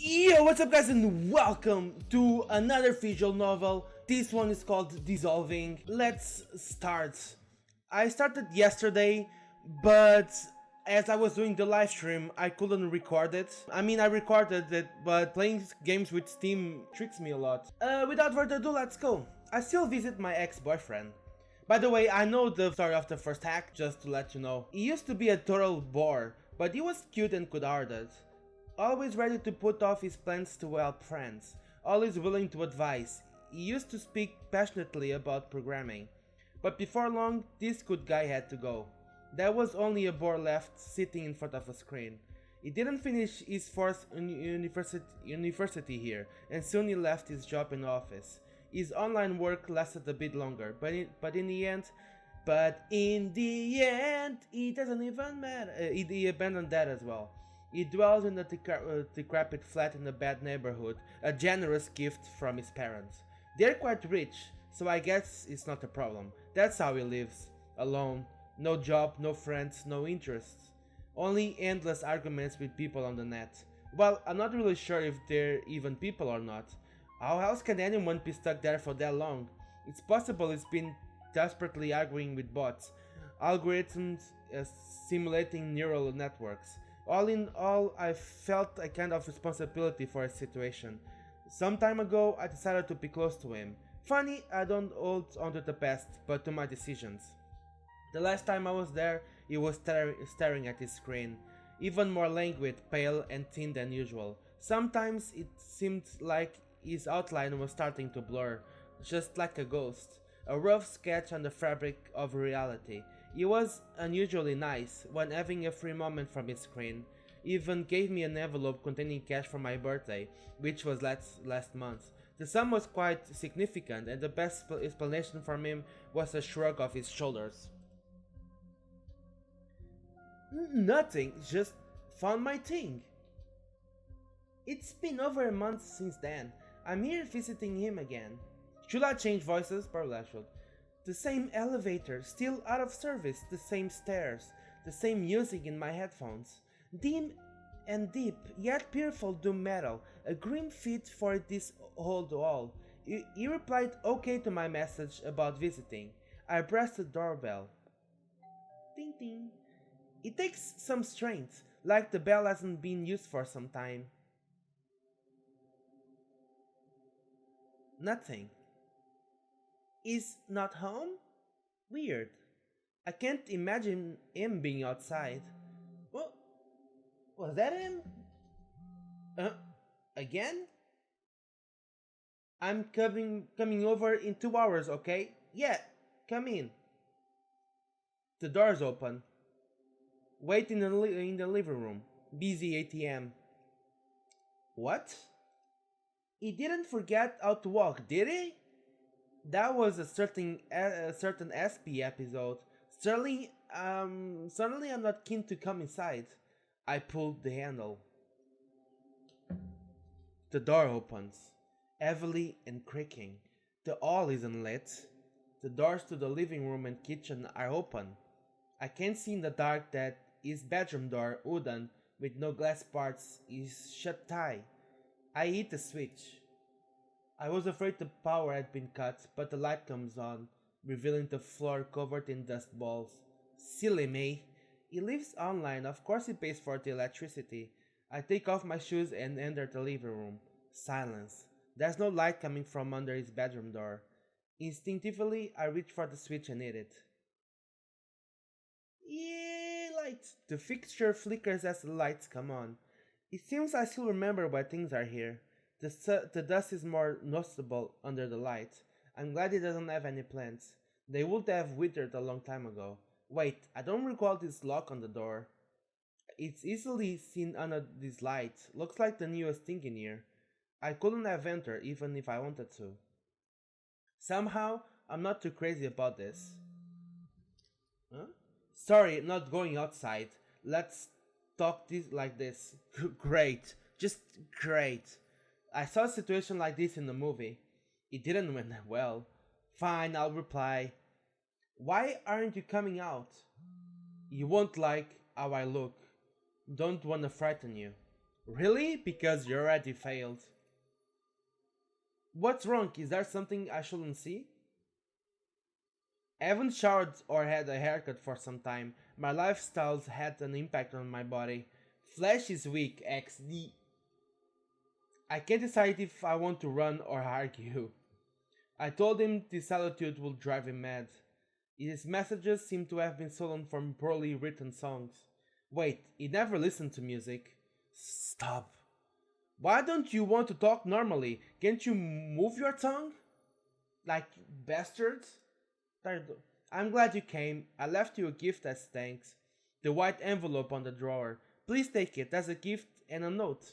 Yo, what's up guys and welcome to another visual novel. This one is called Dissolving. Let's start. I started yesterday, but as I was doing the live stream, I couldn't record it. I recorded it, but playing games with Steam tricks me a lot. Without further ado, let's go. I still visit my ex-boyfriend. By the way, I know the story of the first hack, just to let you know. He used to be a total bore, but he was cute and good-hearted. Always ready to put off his plans to help friends, always willing to advise. He used to speak passionately about programming. But before long, this good guy had to go. There was only a bore left sitting in front of a screen. He didn't finish his fourth university here, and soon he left his job in the office. His online work lasted a bit longer, but in the end, it doesn't even matter. He abandoned that as well. He dwells in a decrepit flat in a bad neighborhood, a generous gift from his parents. They're quite rich, so I guess it's not a problem. That's how he lives, alone, no job, no friends, no interests. Only endless arguments with people on the net. Well, I'm not really sure if they're even people or not. How else can anyone be stuck there for that long? It's possible he's been desperately arguing with bots, algorithms simulating neural networks. All in all, I felt a kind of responsibility for his situation. Some time ago, I decided to be close to him. Funny, I don't hold onto the past, but to my decisions. The last time I was there, he was staring at his screen, even more languid, pale, and thin than usual. Sometimes it seemed like his outline was starting to blur, just like a ghost, a rough sketch on the fabric of reality. He was unusually nice when having a free moment from his screen. He even gave me an envelope containing cash for my birthday, which was last month. The sum was quite significant, and the best explanation from him was a shrug of his shoulders. Nothing, just found my thing. It's been over a month since then. I'm here visiting him again. Should I change voices? Probably I should. The same elevator, still out of service, the same stairs, the same music in my headphones. Dim and deep, yet beautiful doom metal, a grim fit for this old wall. He replied okay to my message about visiting. I pressed the doorbell. Ding ding. It takes some strength, like the bell hasn't been used for some time. Nothing. Is not home? Weird. I can't imagine him being outside. What? Was that him? Again? I'm coming over in 2 hours, okay? Yeah, come in. The door's open. Wait in the living room. Busy ATM. What? He didn't forget how to walk, did he? That was a certain SP episode. Certainly, suddenly I'm not keen to come inside. I pulled the handle. The door opens, heavily and creaking. The hall isn't lit. The doors to the living room and kitchen are open. I can see in the dark that his bedroom door, wooden, with no glass parts, is shut tight. I hit the switch. I was afraid the power had been cut, but the light comes on, revealing the floor covered in dust balls. Silly me. He lives online, of course he pays for the electricity. I take off my shoes and enter the living room. Silence. There's no light coming from under his bedroom door. Instinctively, I reach for the switch and hit it. Yay, light! The fixture flickers as the lights come on. It seems I still remember why things are here. The dust is more noticeable under the light. I'm glad it doesn't have any plants. They would have withered a long time ago. Wait, I don't recall this lock on the door. It's easily seen under this light. Looks like the newest thing in here. I couldn't have entered even if I wanted to. Somehow, I'm not too crazy about this. Huh? Sorry, not going outside. Let's talk like this. Great. Just great. I saw a situation like this in the movie. It didn't end well. Fine, I'll reply. Why aren't you coming out? You won't like how I look. Don't wanna frighten you. Really? Because you already failed. What's wrong? Is there something I shouldn't see? I haven't showered or had a haircut for some time. My lifestyle's had an impact on my body. Flesh is weak, XD. I can't decide if I want to run or argue. I told him this solitude will drive him mad. His messages seem to have been stolen from poorly written songs. Wait, he never listened to music. Stop. Why don't you want to talk normally? Can't you move your tongue? Like bastards? I'm glad you came. I left you a gift as thanks. The white envelope on the drawer. Please take it as a gift and a note.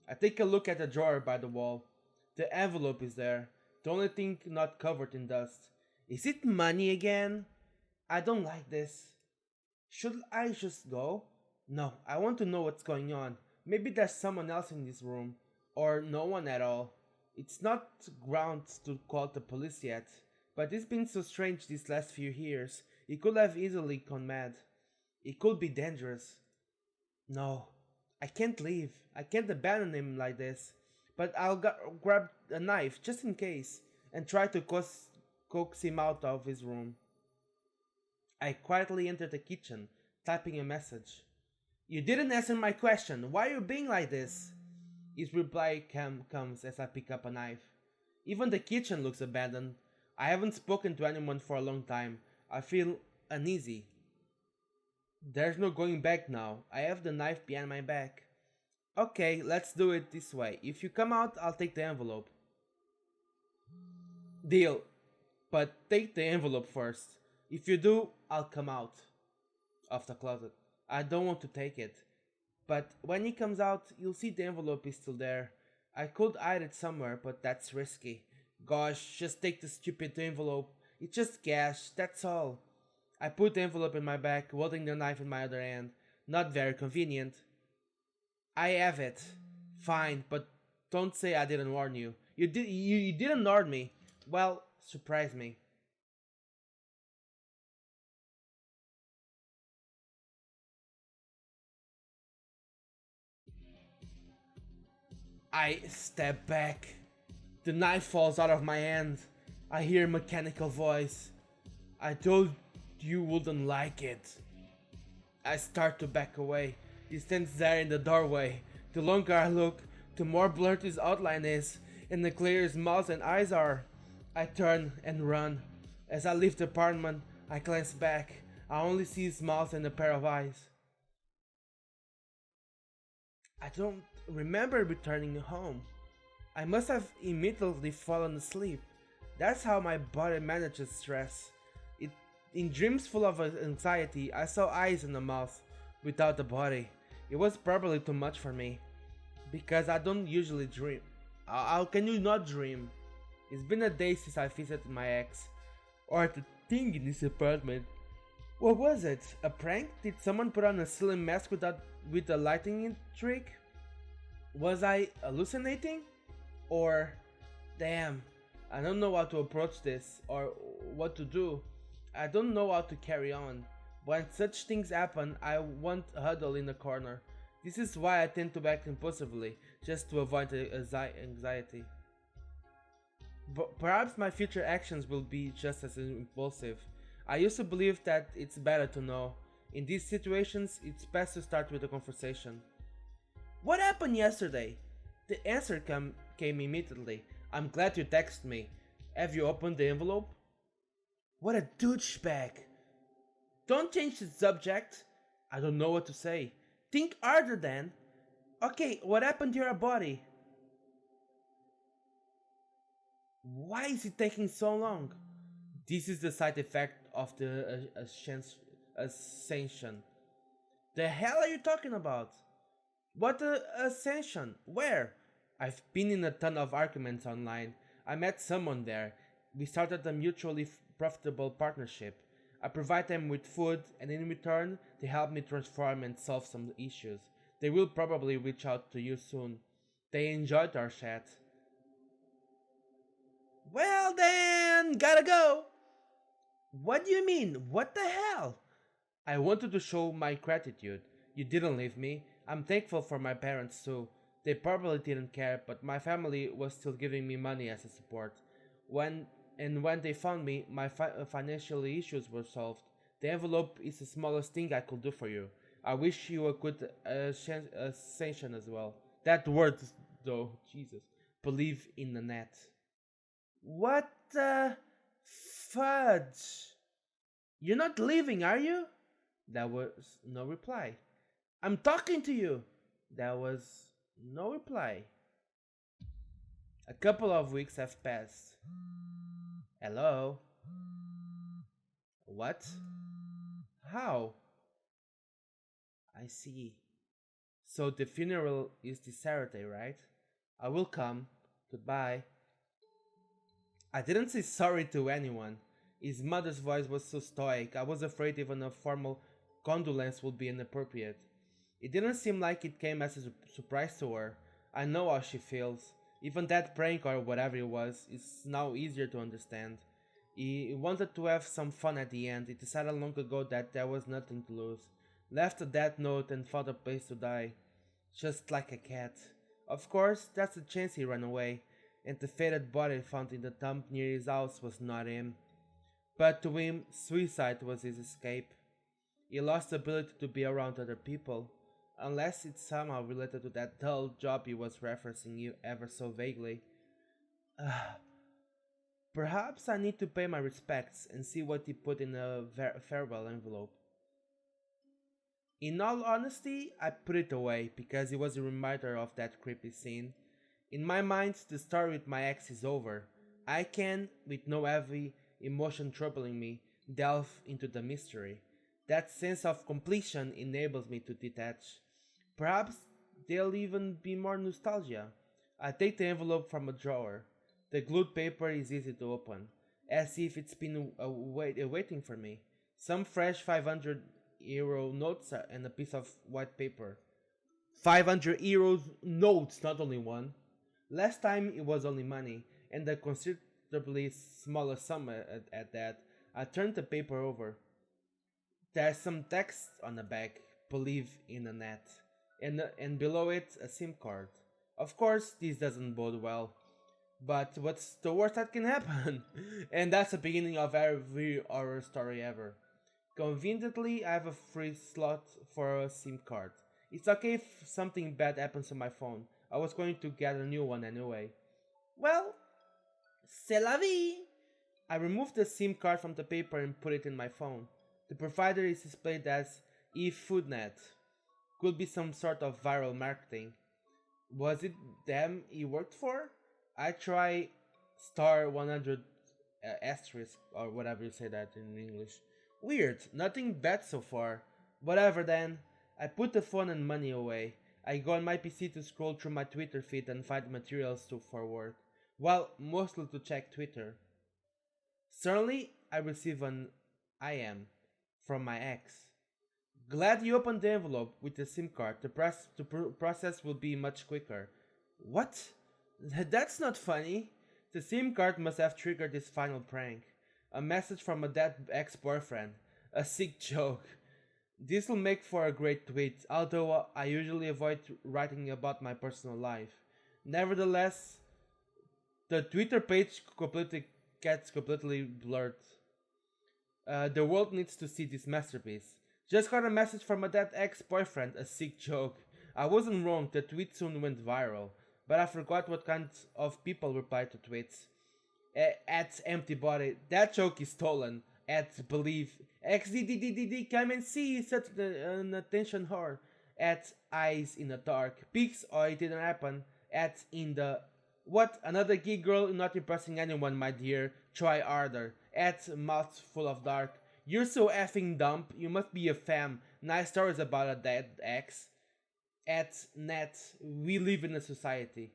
I take a look at the drawer by the wall. The envelope is there. The only thing not covered in dust. Is it money again? I don't like this. Should I just go? No, I want to know what's going on. Maybe there's someone else in this room. Or no one at all. It's not grounds to call the police yet. But it's been so strange these last few years. He could have easily gone mad. It could be dangerous. No, I can't leave. I can't abandon him like this. But I'll grab a knife just in case and try to coax him out of his room. I quietly enter the kitchen, typing a message. You didn't answer my question. Why are you being like this? His reply comes as I pick up a knife. Even the kitchen looks abandoned. I haven't spoken to anyone for a long time. I feel uneasy. There's no going back now. I have the knife behind my back. Okay, let's do it this way. If you come out, I'll take the envelope. Deal. But take the envelope first. If you do, I'll come out of the closet. I don't want to take it. But when he comes out, you'll see the envelope is still there. I could hide it somewhere, but that's risky. Gosh, just take the stupid envelope. It's just cash, that's all. I put the envelope in my bag, holding the knife in my other hand. Not very convenient. I have it. Fine, but don't say I didn't warn you. You didn't warn me. Well, surprise me. I step back. The knife falls out of my hand. I hear a mechanical voice. I told you wouldn't like it. I start to back away. He stands there in the doorway. The longer I look, the more blurred his outline is, and the clearer his mouth and eyes are. I turn and run. As I leave the apartment, I glance back. I only see his mouth and a pair of eyes. I don't remember returning home. I must have immediately fallen asleep. That's how my body manages stress. In dreams full of anxiety, I saw eyes and a mouth without a body. It was probably too much for me, because I don't usually dream. How can you not dream? It's been a day since I visited my ex, or the thing in this apartment. What was it? A prank? Did someone put on a silly mask with a lighting trick? Was I hallucinating? Or, damn, I don't know how to approach this or what to do. I don't know how to carry on. When such things happen, I won't huddle in a corner. This is why I tend to act impulsively, just to avoid the anxiety. But perhaps my future actions will be just as impulsive. I used to believe that it's better to know. In these situations, it's best to start with a conversation. What happened yesterday? The answer came immediately. I'm glad you texted me. Have you opened the envelope? What a douchebag. Don't change the subject. I don't know what to say. Think harder then. Okay, what happened to your body? Why is it taking so long? This is the side effect of the ascension. The hell are you talking about? What ascension? Where? I've been in a ton of arguments online. I met someone there. We started a mutually profitable partnership. I provide them with food, and in return, they help me transform and solve some issues. They will probably reach out to you soon. They enjoyed our chat. Well then, gotta go. What do you mean? What the hell? I wanted to show my gratitude. You didn't leave me. I'm thankful for my parents too. They probably didn't care, but my family was still giving me money as a support. When when they found me, my financial issues were solved. The envelope is the smallest thing I could do for you. I wish you a good ascension as well. That word, though, Jesus. Believe in the net. What the fudge? You're not leaving, are you? There was no reply. I'm talking to you. There was no reply. A couple of weeks have passed. Hello? What? How? I see. So the funeral is this Saturday, right? I will come. Goodbye. I didn't say sorry to anyone. His mother's voice was so stoic, I was afraid even a formal condolence would be inappropriate. It didn't seem like it came as a surprise to her. I know how she feels. Even that prank or whatever it was is now easier to understand. He wanted to have some fun at the end. He decided long ago that there was nothing to lose. Left a death note and found a place to die. Just like a cat. Of course, that's the chance he ran away, and the faded body found in the dump near his house was not him. But to him, suicide was his escape. He lost the ability to be around other people, unless it's somehow related to that dull job he was referencing you ever so vaguely. Perhaps I need to pay my respects and see what he put in a farewell envelope. In all honesty, I put it away because it was a reminder of that creepy scene. In my mind, the story with my ex is over. I can, with no heavy emotion troubling me, delve into the mystery. That sense of completion enables me to detach. Perhaps there'll even be more nostalgia. I take the envelope from a drawer. The glued paper is easy to open, as if it's been waiting for me. Some fresh 500 euro notes and a piece of white paper. 500 euros notes, not only one. Last time it was only money, and a considerably smaller sum at that. I turned the paper over. There's some text on the back, believe in the net, and below it a SIM card. Of course, this doesn't bode well, but what's the worst that can happen? And that's the beginning of every horror story ever. Conveniently, I have a free slot for a SIM card. It's okay if something bad happens to my phone. I was going to get a new one anyway. Well, c'est la vie! I removed the SIM card from the paper and put it in my phone. The provider is displayed as eFoodNet. Could be some sort of viral marketing. Was it them he worked for? I try star 100 asterisk or whatever you say that in English. Weird, nothing bad so far. Whatever then. I put the phone and money away. I go on my PC to scroll through my Twitter feed and find materials to forward. Well, mostly to check Twitter. Suddenly, I receive an I am from my ex. Glad you opened the envelope with the SIM card. The process will be much quicker. What? That's not funny. The SIM card must have triggered this final prank. A message from a dead ex-boyfriend. A sick joke. This will make for a great tweet, although I usually avoid writing about my personal life. Nevertheless, the Twitter page gets completely blurred. The world needs to see this masterpiece. Just got a message from a dead ex-boyfriend, a sick joke. I wasn't wrong, the tweet soon went viral, but I forgot what kind of people reply to tweets. At empty body, that joke is stolen. At believe, XDDDD, come and see, such an attention whore. At eyes in the dark, pics or it didn't happen. At in the, what, another gay girl not impressing anyone, my dear, try harder. At mouth full of dark, you're so effing dumb, you must be a femme. Nice stories about a dead ex. At net, we live in a society.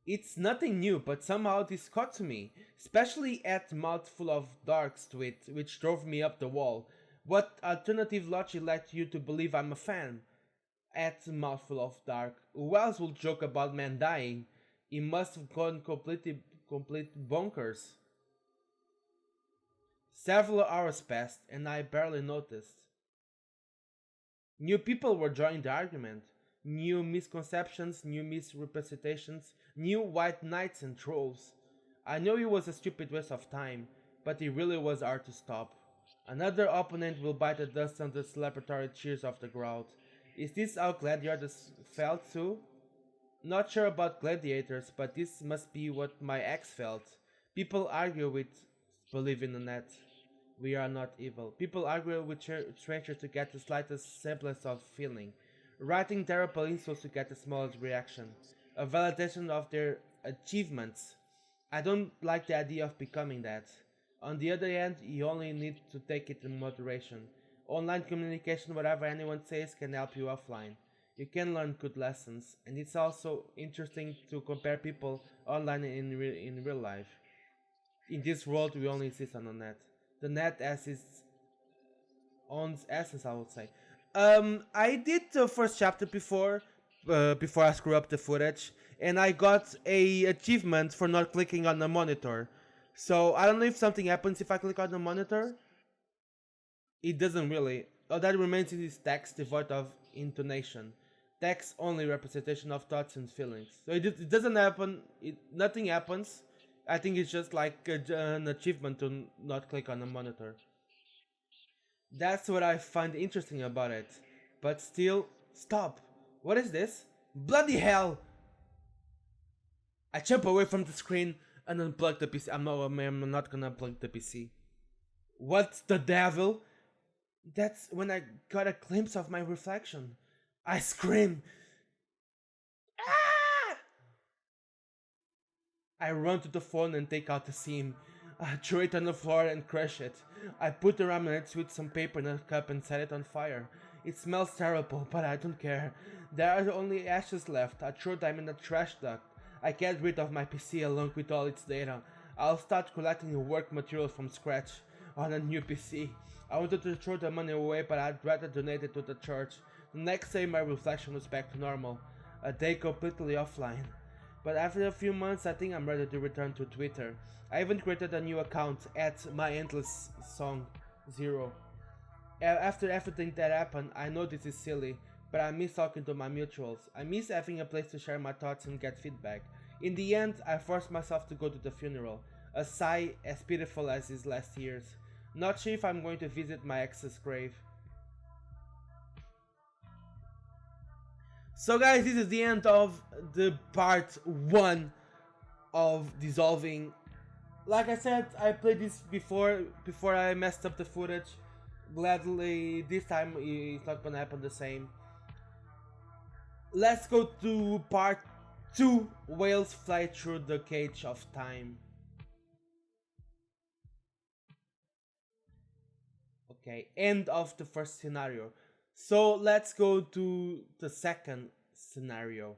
It's nothing new, but somehow this got to me, especially at Mouthful of Dark's tweet, which drove me up the wall. What alternative logic led you to believe I'm a fan? At Mouthful of Dark, who else will joke about men dying? He must have gone complete bonkers. Several hours passed, and I barely noticed. New people were joining the argument. New misconceptions, new misrepresentations, new white knights and trolls. I know it was a stupid waste of time, but it really was hard to stop. Another opponent will bite the dust on the celebratory cheers of the crowd. Is this how gladiators felt too? Not sure about gladiators, but this must be what my ex felt. People argue with believe in the net. We are not evil. People argue with strangers to get the slightest semblance of feeling. Writing terrible insults to get the smallest reaction. A validation of their achievements. I don't like the idea of becoming that. On the other hand, you only need to take it in moderation. Online communication, whatever anyone says, can help you offline. You can learn good lessons, and it's also interesting to compare people online and in real life. In this world, we only exist on the net. The net as its own essence, I would say. I did the first chapter before I screw up the footage, and I got a achievement for not clicking on the monitor. So I don't know if something happens if I click on the monitor. It doesn't really. All that remains is text devoid of intonation. Text only representation of thoughts and feelings. So it doesn't happen. Nothing happens. I think it's just like an achievement to not click on the monitor. That's what I find interesting about it. But still, stop. What is this? Bloody hell! I jump away from the screen and unplug the PC. I'm not gonna unplug the PC. What the devil? That's when I got a glimpse of my reflection. I scream. Ah! I run to the phone and take out the SIM. I throw it on the floor and crush it. I put the remnants with some paper in a cup and set it on fire. It smells terrible, but I don't care. There are only ashes left. I throw them in the trash duct. I get rid of my PC along with all its data. I'll start collecting work material from scratch on a new PC. I wanted to throw the money away, but I'd rather donate it to the church. The next day my reflection was back to normal. A day completely offline. But after a few months, I think I'm ready to return to Twitter. I even created a new account at my endless song 0. After everything that happened, I know this is silly, but I miss talking to my mutuals. I miss having a place to share my thoughts and get feedback. In the end, I forced myself to go to the funeral, a sigh as pitiful as his last years. Not sure if I'm going to visit my ex's grave. So guys, this is the end of the part 1 of Dissolving. Like I said, I played this before I messed up the footage. Gladly, this time it's not gonna happen the same. Let's go to part 2. Whales fly through the cage of time. Okay, end of the first scenario. So let's go to the second scenario.